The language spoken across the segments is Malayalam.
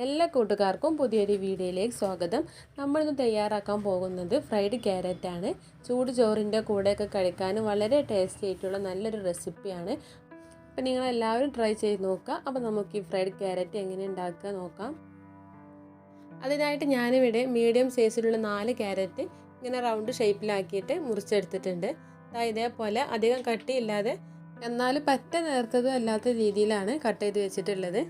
എല്ലാ കൂട്ടുകാർക്കും പുതിയൊരു വീഡിയോയിലേക്ക് സ്വാഗതം. നമ്മളിന്ന് തയ്യാറാക്കാൻ പോകുന്നത് ഫ്രൈഡ് ക്യാരറ്റ് ആണ്. ചൂട് ചോറിൻ്റെ കൂടെയൊക്കെ കഴിക്കാൻ വളരെ ടേസ്റ്റി ആയിട്ടുള്ള നല്ലൊരു റെസിപ്പിയാണ്. അപ്പോൾ നിങ്ങളെല്ലാവരും ട്രൈ ചെയ്ത് നോക്കുക. അപ്പോൾ നമുക്ക് ഈ ഫ്രൈഡ് ക്യാരറ്റ് എങ്ങനെ ഉണ്ടാക്കുക നോക്കാം. അതിനായിട്ട് ഞാനിവിടെ മീഡിയം സൈസിലുള്ള 4 ക്യാരറ്റ് ഇങ്ങനെ റൗണ്ട് ഷേപ്പിലാക്കിയിട്ട് മുറിച്ചെടുത്തിട്ടുണ്ട്. ഇതേപോലെ അധികം കട്ടിയില്ലാതെ എന്നാലും പറ്റ നേർത്തതും അല്ലാത്ത രീതിയിലാണ് കട്ട് ചെയ്ത് വെച്ചിട്ടുള്ളത്.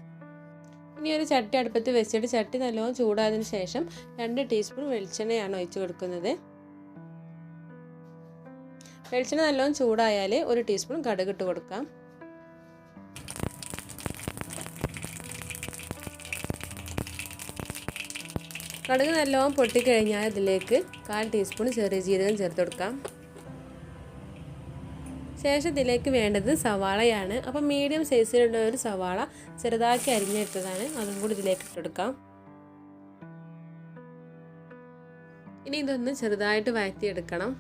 ഇനി ഒരു ചട്ടി അടുപ്പത്ത് വെച്ചിട്ട് ചട്ടി നല്ലോണം ചൂടായതിനു ശേഷം 2 ടീസ്പൂൺ വെളിച്ചെണ്ണയാണ് ഒഴിച്ചു കൊടുക്കുന്നത്. വെളിച്ചെണ്ണ നല്ലോണം ചൂടായാൽ 1 ടീസ്പൂൺ കടുക് ഇട്ട് കൊടുക്കാം. കടുക് നല്ലോണം പൊട്ടിക്കഴിഞ്ഞാൽ ഇതിലേക്ക് 1/4 ടീസ്പൂൺ ചെറിയ ജീരകം ചേർത്ത് കൊടുക്കാം. ശേഷം ഇതിലേക്ക് വേണ്ടത് സവാളയാണ്. അപ്പം മീഡിയം സൈസിലുള്ള ഒരു സവാള ചെറുതാക്കി അരിഞ്ഞെടുത്തതാണ്, അതും കൂടി ഇതിലേക്ക് ഇട്ടെടുക്കാം. ഇനി ഇതൊന്ന് ചെറുതായിട്ട് വഴറ്റിയെടുക്കണം.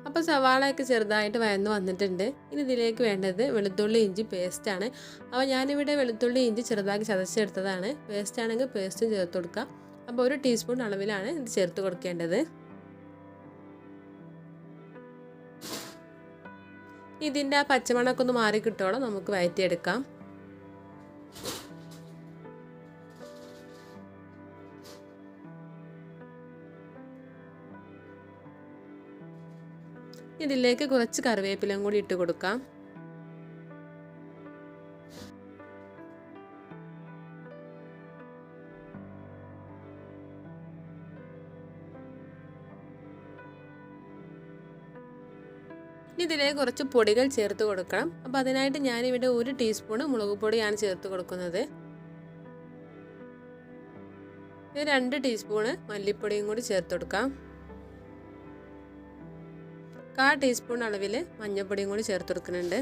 അപ്പോൾ സവാളയൊക്കെ ചെറുതായിട്ട് വഴന്ന് വന്നിട്ടുണ്ട്. ഇനി ഇതിലേക്ക് വേണ്ടത് വെളുത്തുള്ളി ഇഞ്ചി പേസ്റ്റാണ്. അപ്പോൾ ഞാനിവിടെ വെളുത്തുള്ളി ഇഞ്ചി ചെറുതാക്കി ചതച്ചെടുത്തതാണ്. പേസ്റ്റ് ആണെങ്കിൽ പേസ്റ്റും ചേർത്ത് കൊടുക്കാം. അപ്പോൾ 1 ടീസ്പൂൺ അളവിലാണ് ഇത് ചേർത്ത് കൊടുക്കേണ്ടത്. ഇതിൻ്റെ ആ പച്ചമണമൊക്കെ ഒന്ന് മാറി കിട്ടോളം നമുക്ക് വഴറ്റിയെടുക്കാം. ഇതിലേക്ക് കുറച്ച് കറിവേപ്പിലയും കൂടി ഇട്ട് കൊടുക്കാം. ഇതിലേക്ക് കുറച്ച് പൊടികൾ ചേർത്ത് കൊടുക്കണം. അപ്പോൾ അതിനായിട്ട് ഞാനിവിടെ 1 ടീസ്പൂൺ മുളക് പൊടിയാണ് ചേർത്ത് കൊടുക്കുന്നത്. 2 ടീസ്പൂൺ മല്ലിപ്പൊടിയും കൂടി ചേർത്ത് കൊടുക്കാം. 1/4 ടീസ്പൂൺ അളവിൽ മഞ്ഞൾപ്പൊടിയും കൂടി ചേർത്ത് കൊടുക്കുന്നുണ്ട്.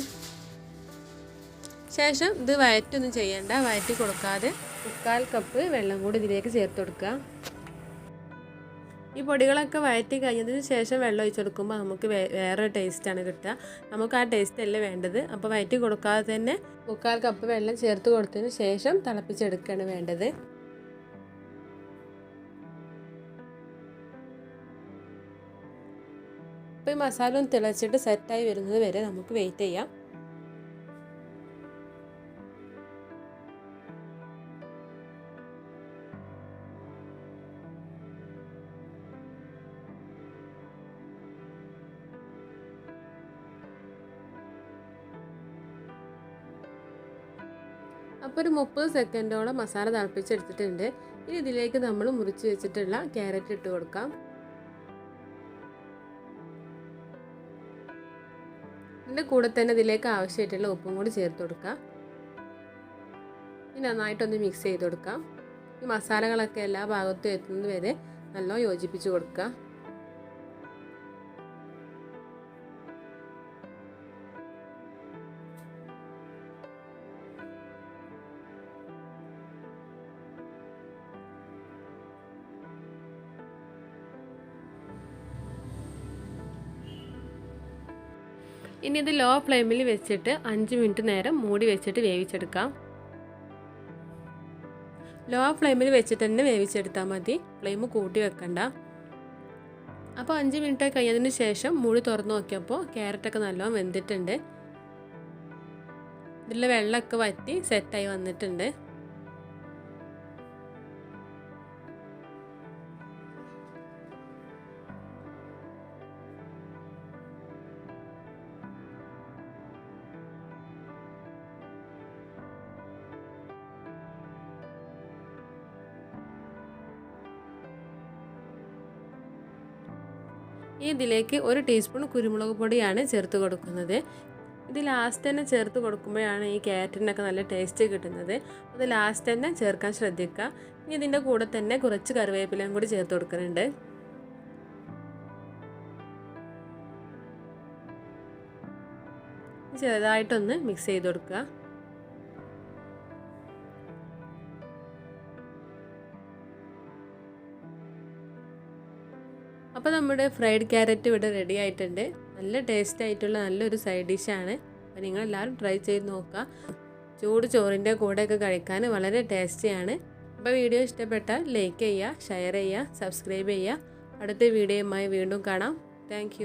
ശേഷം ഇത് വഴറ്റൊന്നും ചെയ്യേണ്ട, വഴറ്റി കൊടുക്കാതെ 1/4 കപ്പ് വെള്ളം കൂടി ഇതിലേക്ക് ചേർത്ത് കൊടുക്കുക. ഈ പൊടികളൊക്കെ വഴറ്റി കഴിഞ്ഞതിന് ശേഷം വെള്ളം ഒഴിച്ച് കൊടുക്കുമ്പോൾ നമുക്ക് വേറെ ടേസ്റ്റാണ് കിട്ടുക. നമുക്ക് ആ ടേസ്റ്റ് അല്ലേ വേണ്ടത്. അപ്പോൾ വഴറ്റി കൊടുക്കാതെ തന്നെ 1/4 കപ്പ് വെള്ളം ചേർത്ത് കൊടുത്തതിന് ശേഷം തിളപ്പിച്ചെടുക്കുകയാണ് വേണ്ടത്. അപ്പോൾ ഈ മസാല ഒന്ന് തിളച്ചിട്ട് സെറ്റായി വരുന്നത് വരെ നമുക്ക് വെയിറ്റ് ചെയ്യാം. അപ്പോൾ ഒരു 30 സെക്കൻഡോളം മസാല തിളപ്പിച്ചെടുത്തിട്ടുണ്ട്. ഇനി ഇതിലേക്ക് നമ്മൾ മുറിച്ച് വെച്ചിട്ടുള്ള ക്യാരറ്റ് ഇട്ട് കൊടുക്കാം. ഇതിൻ്റെ കൂടെ തന്നെ ഇതിലേക്ക് ആവശ്യമായിട്ടുള്ള ഉപ്പും കൂടി ചേർത്ത് കൊടുക്കുക. ഇനി നന്നായിട്ടൊന്ന് മിക്സ് ചെയ്ത് കൊടുക്കാം. ഈ മസാലകളൊക്കെ എല്ലാ ഭാഗത്തും എത്തുന്നത് വരെ നല്ലോണം യോജിപ്പിച്ച് കൊടുക്കുക. ഇനി ഇത് ലോ ഫ്ലെയിമിൽ വെച്ചിട്ട് 5 മിനിറ്റ് നേരം മൂടി വെച്ചിട്ട് വേവിച്ചെടുക്കാം. ലോ ഫ്ലെയിമിൽ വെച്ചിട്ട് തന്നെ വേവിച്ചെടുത്താൽ മതി, ഫ്ലെയിം കൂട്ടി വെക്കണ്ട. അപ്പോൾ 5 മിനിറ്റ് കഴിഞ്ഞതിന് ശേഷം മൂടി തുറന്ന് നോക്കിയപ്പോൾ ക്യാരറ്റൊക്കെ നല്ലോണം വെന്തിട്ടുണ്ട്. ഇതിലെ വെള്ളമൊക്കെ വറ്റി സെറ്റായി വന്നിട്ടുണ്ട്. ഇതിലേക്ക് 1 ടീസ്പൂൺ കുരുമുളക് പൊടിയാണ് ചേർത്ത് കൊടുക്കുന്നത്. ഇത് ലാസ്റ്റ് തന്നെ ചേർത്ത് കൊടുക്കുമ്പോഴാണ് ഈ ക്യാരറ്റിനൊക്കെ നല്ല ടേസ്റ്റ് കിട്ടുന്നത്. അത് ലാസ്റ്റ് തന്നെ ചേർക്കാൻ ശ്രദ്ധിക്കുക. ഇനി ഇതിൻ്റെ കൂടെ തന്നെ കുറച്ച് കറിവേപ്പിലയും കൂടി ചേർത്ത് കൊടുക്കുന്നുണ്ട്. ചെറുതായിട്ടൊന്ന് മിക്സ് ചെയ്ത് കൊടുക്കുക. അപ്പോൾ നമ്മുടെ ഫ്രൈഡ് ക്യാരറ്റ് ഇവിടെ റെഡി ആയിട്ടുണ്ട്. നല്ല ടേസ്റ്റ് ആയിട്ടുള്ള നല്ലൊരു സൈഡ് ഡിഷാണ്. അപ്പോൾ നിങ്ങളെല്ലാവരും ട്രൈ ചെയ്ത് നോക്കുക. ചൂട് ചോറിൻ്റെ കൂടെയൊക്കെ കഴിക്കാൻ വളരെ ടേസ്റ്റിയാണ്. അപ്പോൾ വീഡിയോ ഇഷ്ടപ്പെട്ടാൽ ലൈക്ക് ചെയ്യുക, ഷെയർ ചെയ്യുക, സബ്സ്ക്രൈബ് ചെയ്യുക. അടുത്ത വീഡിയോയുമായി വീണ്ടും കാണാം. താങ്ക്